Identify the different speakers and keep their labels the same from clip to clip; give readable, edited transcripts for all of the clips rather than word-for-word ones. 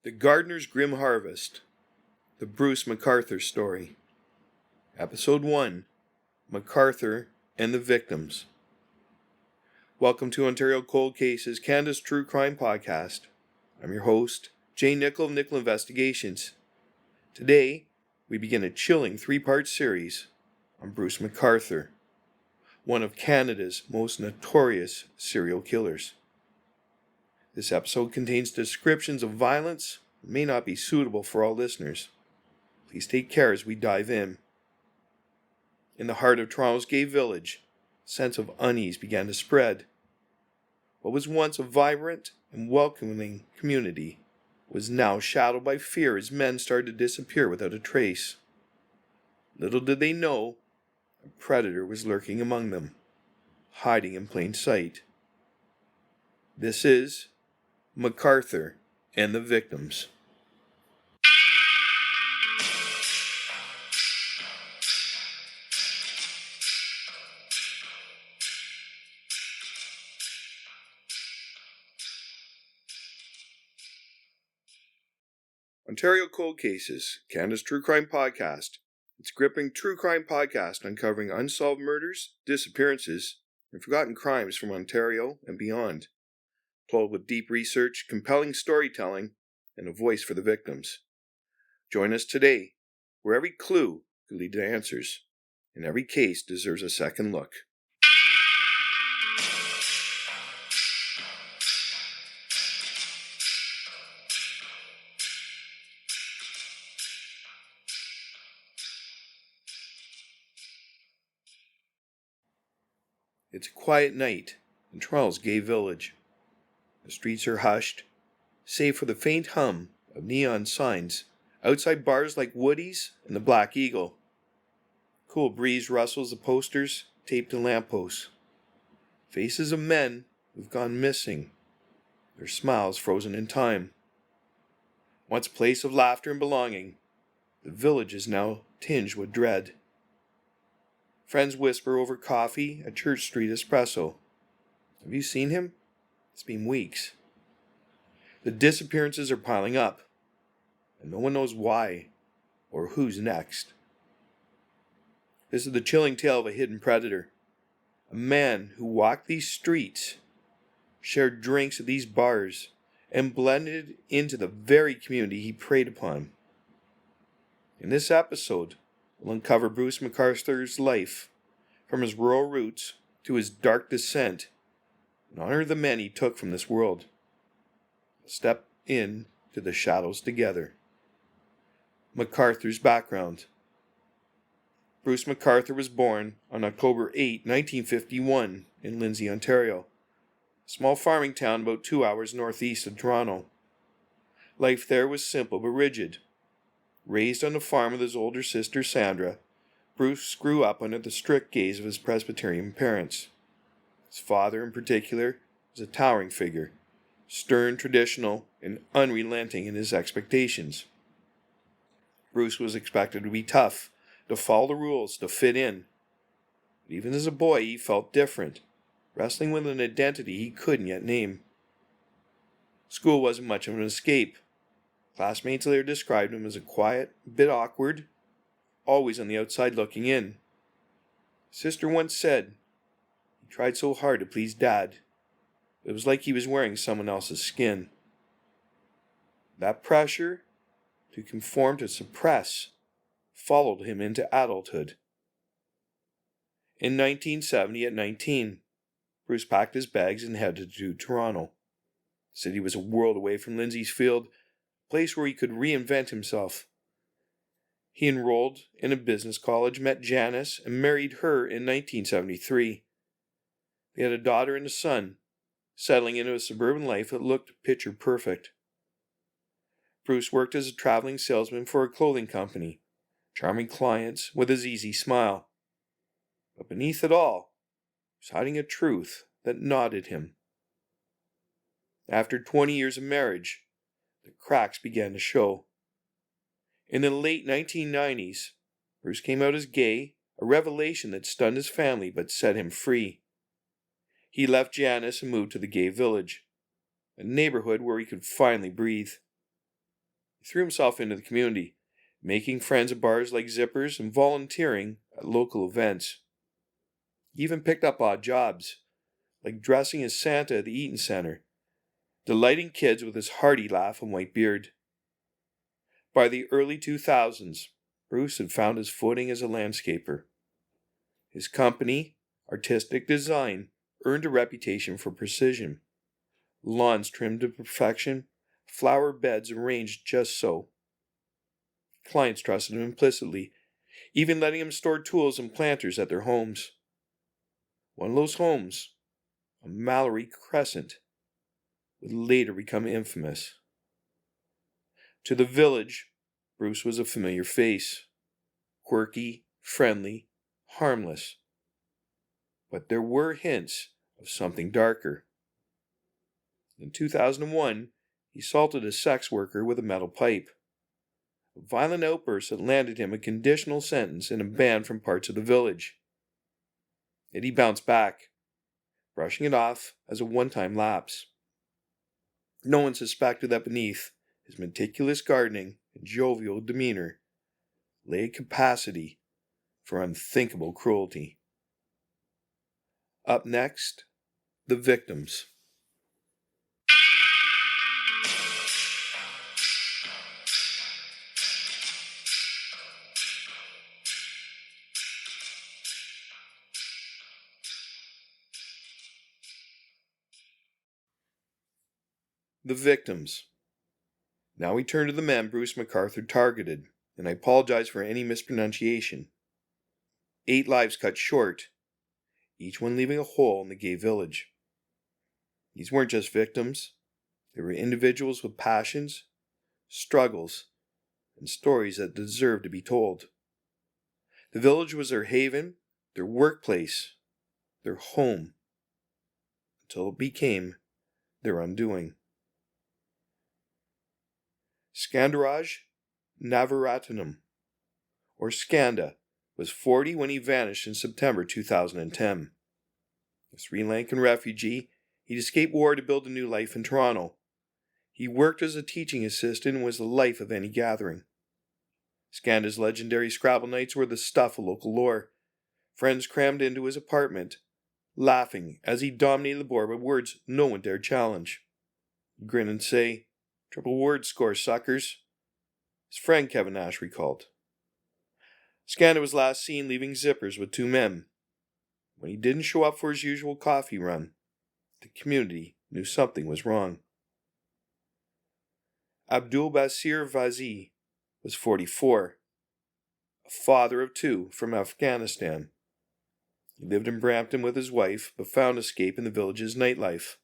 Speaker 1: The Gardener's Grim Harvest, the Bruce McArthur story. Episode 1, McArthur and the Victims. Welcome to Ontario Cold Cases, Canada's True Crime Podcast. I'm your host, Jay Nichol of Nichol Investigations. Today, we begin a chilling 3-part series on Bruce McArthur, one of Canada's most notorious serial killers. This episode contains descriptions of violence that may not be suitable for all listeners. Please take care as we dive in. In the heart of Toronto's gay village, a sense of unease began to spread. What was once a vibrant and welcoming community was now shadowed by fear as men started to disappear without a trace. Little did they know, a predator was lurking among them, hiding in plain sight. This is McArthur and the Victims. Ontario Cold Cases, Canada's True Crime Podcast. It's gripping true crime podcast uncovering unsolved murders, disappearances, and forgotten crimes from Ontario and beyond. Told with deep research, compelling storytelling, and a voice for the victims. Join us today, where every clue could lead to answers, and every case deserves a second look. It's a quiet night in Toronto's gay village. The streets are hushed, save for the faint hum of neon signs outside bars like Woody's and the Black Eagle. Cool breeze rustles the posters taped to lampposts. Faces of men who've gone missing, their smiles frozen in time. Once a place of laughter and belonging, the village is now tinged with dread. Friends whisper over coffee at Church Street Espresso. Have you seen him? It's been weeks. The disappearances are piling up, and no one knows why or who's next. This is the chilling tale of a hidden predator. A man who walked these streets, shared drinks at these bars, and blended into the very community he preyed upon. In this episode, we'll uncover Bruce McArthur's life, from his rural roots to his dark descent, and honor the men he took from this world. Step in to the shadows together. McArthur's background. Bruce McArthur was born on October 8, 1951, in Lindsay, Ontario, a small farming town about 2 hours northeast of Toronto. Life there was simple but rigid. Raised on the farm with his older sister Sandra, Bruce grew up under the strict gaze of his Presbyterian parents. His father, in particular, was a towering figure, stern, traditional, and unrelenting in his expectations. Bruce was expected to be tough, to follow the rules, to fit in. But even as a boy, he felt different, wrestling with an identity he couldn't yet name. School wasn't much of an escape. Classmates later described him as a quiet, bit awkward, always on the outside looking in. His sister once said, he tried so hard to please Dad. It was like he was wearing someone else's skin. That pressure to conform, to suppress, followed him into adulthood. In 1970, at 19, Bruce packed his bags and headed to Toronto. The city was a world away from Lindsay's Field, a place where he could reinvent himself. He enrolled in a business college, met Janice, and married her in 1973. They had a daughter and a son, settling into a suburban life that looked picture perfect. Bruce worked as a traveling salesman for a clothing company, charming clients with his easy smile. But beneath it all, he was hiding a truth that gnawed him. After 20 years of marriage, the cracks began to show. In the late 1990s, Bruce came out as gay, a revelation that stunned his family but set him free. He left Janice and moved to the gay village, a neighborhood where he could finally breathe. He threw himself into the community, making friends at bars like Zippers and volunteering at local events. He even picked up odd jobs, like dressing as Santa at the Eaton Center, delighting kids with his hearty laugh and white beard. By the early 2000s, Bruce had found his footing as a landscaper. His company, Artistic Design, earned a reputation for precision. Lawns trimmed to perfection, flower beds arranged just so. Clients trusted him implicitly, even letting him store tools and planters at their homes. One of those homes, a Mallory Crescent, would later become infamous. To the village, Bruce was a familiar face. Quirky, friendly, harmless. But there were hints of something darker. In 2001, he assaulted a sex worker with a metal pipe. A violent outburst that landed him a conditional sentence and a ban from parts of the village. Yet he bounced back, brushing it off as a one-time lapse. No one suspected that beneath his meticulous gardening and jovial demeanor lay a capacity for unthinkable cruelty. Up next, the victims. The victims. Now we turn to the men Bruce McArthur targeted, and I apologize for any mispronunciation. 8 lives cut short, each one leaving a hole in the gay village. These weren't just victims, they were individuals with passions, struggles, and stories that deserved to be told. The village was their haven, their workplace, their home, until it became their undoing. Skandaraj Navaratanam, or Skanda, was 40 when he vanished in September 2010. A Sri Lankan refugee, he'd escaped war to build a new life in Toronto. He worked as a teaching assistant and was the life of any gathering. Skanda's legendary Scrabble nights were the stuff of local lore. Friends crammed into his apartment, laughing as he dominated the board with words no one dared challenge. He'd grin and say, "Triple word score, suckers," his friend Kevin Nash recalled. Skanda was last seen leaving Zippers with 2 men. When he didn't show up for his usual coffee run, the community knew something was wrong. Abdulbasir Vazi was 44, a father of 2 from Afghanistan. He lived in Brampton with his wife, but found escape in the village's nightlife.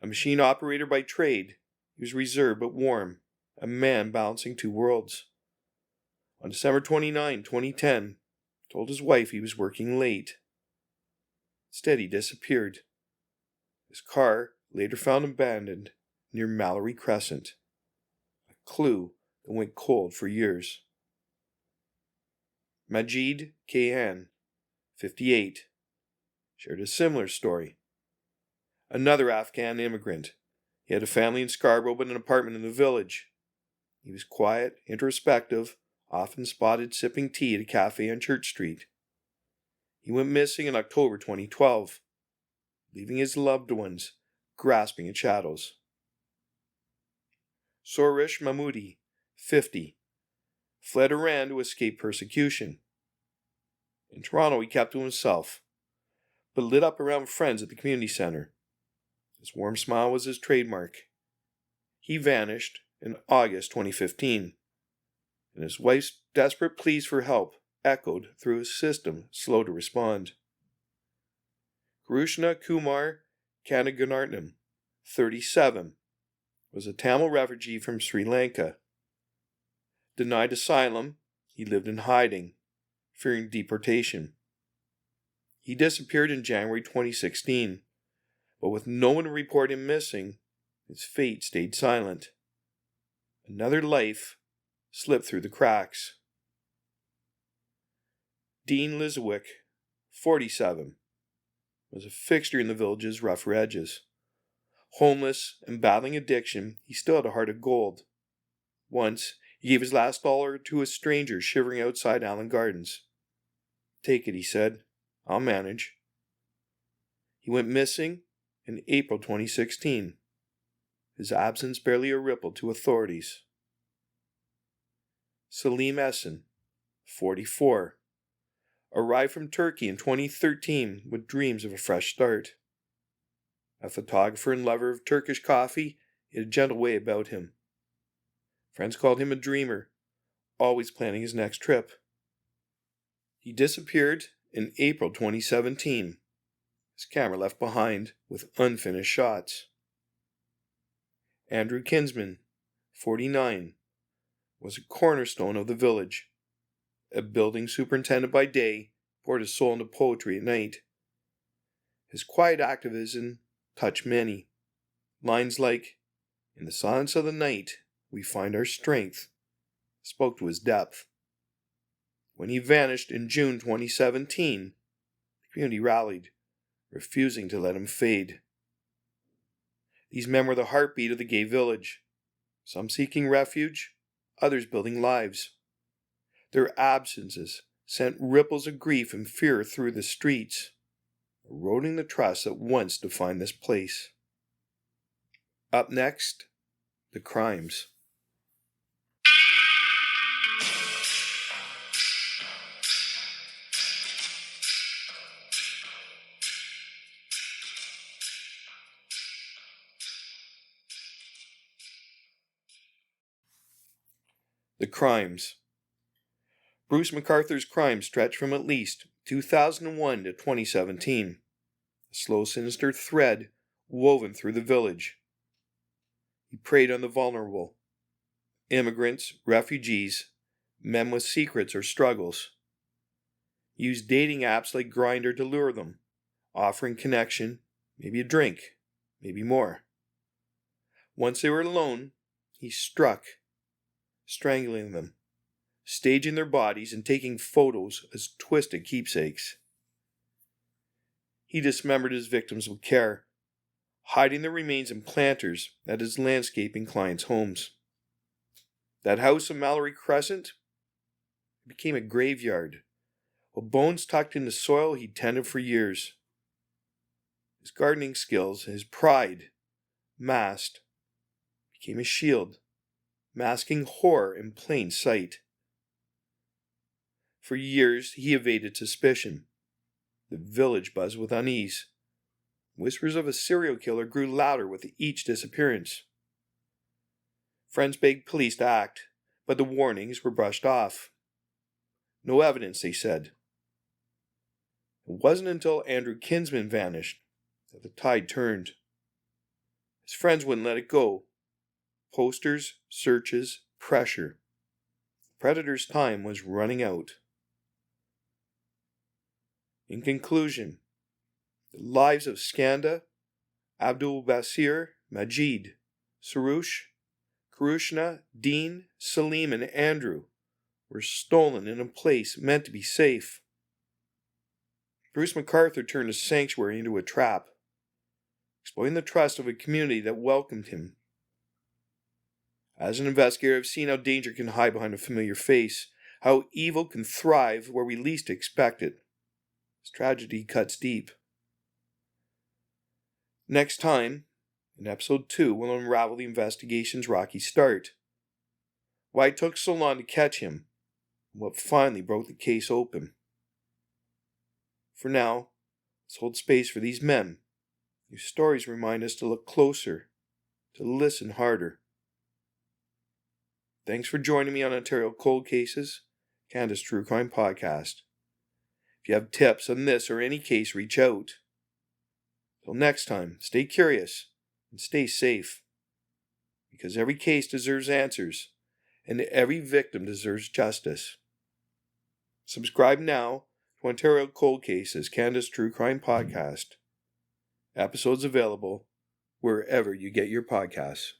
Speaker 1: A machine operator by trade, he was reserved but warm, a man balancing 2 worlds. On December 29, 2010, told his wife he was working late. Instead, he disappeared. His car later found abandoned near Mallory Crescent, a clue that went cold for years. Majeed Kayhan, 58, shared a similar story. Another Afghan immigrant. He had a family in Scarborough but an apartment in the village. He was quiet, introspective, often spotted sipping tea at a cafe on Church Street. He went missing in October 2012, leaving his loved ones grasping at shadows. Soroush Mahmoudi, 50, fled Iran to escape persecution. In Toronto, he kept to himself, but lit up around friends at the community center. His warm smile was his trademark. He vanished in August 2015, and his wife's desperate pleas for help echoed through a system slow to respond. Kirushna Kumar Kanaganartnam, 37, was a Tamil refugee from Sri Lanka. Denied asylum, he lived in hiding, fearing deportation. He disappeared in January 2016, but with no one to report him missing, his fate stayed silent. Another life slipped through the cracks. Dean Liswick, 47, was a fixture in the village's rougher edges. Homeless and battling addiction, he still had a heart of gold. Once, he gave his last dollar to a stranger shivering outside Allen Gardens. "Take it," he said. "I'll manage." He went missing in April 2016. His absence barely a ripple to authorities. Selim Essen, 44, arrived from Turkey in 2013 with dreams of a fresh start. A photographer and lover of Turkish coffee, he had a gentle way about him. Friends called him a dreamer, always planning his next trip. He disappeared in April 2017. His camera left behind with unfinished shots. Andrew Kinsman, 49, was a cornerstone of the village. A building superintendent by day, poured his soul into poetry at night. His quiet activism touched many. Lines like, "In the silence of the night, we find our strength," spoke to his depth. When he vanished in June 2017, the community rallied, refusing to let him fade. These men were the heartbeat of the gay village, some seeking refuge, others building lives. Their absences sent ripples of grief and fear through the streets, eroding the trust that once defined this place. Up next, the crimes. The crimes. Bruce McArthur's crimes stretch from at least 2001 to 2017, a slow, sinister thread woven through the village. He preyed on the vulnerable, immigrants, refugees, men with secrets or struggles. He used dating apps like Grindr to lure them, offering connection, maybe a drink, maybe more. Once they were alone, he struck, strangling them, staging their bodies and taking photos as twisted keepsakes. He dismembered his victims with care, hiding their remains in planters at his landscaping clients' homes. That house on Mallory Crescent became a graveyard, with bones tucked into soil he'd tended for years. His gardening skills, his pride, masked, became a shield, masking horror in plain sight. For years, he evaded suspicion. The village buzzed with unease. Whispers of a serial killer grew louder with each disappearance. Friends begged police to act, but the warnings were brushed off. No evidence, they said. It wasn't until Andrew Kinsman vanished that the tide turned. His friends wouldn't let it go. Posters, searches, pressure. The predator's time was running out. In conclusion, the lives of Skanda, Abdulbasir, Majeed, Soroush, Kirushna, Dean, Selim, and Andrew were stolen in a place meant to be safe. Bruce McArthur turned a sanctuary into a trap, exploiting the trust of a community that welcomed him. As an investigator, I've seen how danger can hide behind a familiar face, how evil can thrive where we least expect it. This tragedy cuts deep. Next time, in episode 2, we'll unravel the investigation's rocky start, why it took so long to catch him, and what finally broke the case open. For now, let's hold space for these men, whose stories remind us to look closer, to listen harder. Thanks for joining me on Ontario Cold Cases, Canada's True Crime Podcast. If you have tips on this or any case, reach out. Till next time, stay curious and stay safe. Because every case deserves answers, and every victim deserves justice. Subscribe now to Ontario Cold Cases, Canada's True Crime Podcast. Episodes available wherever you get your podcasts.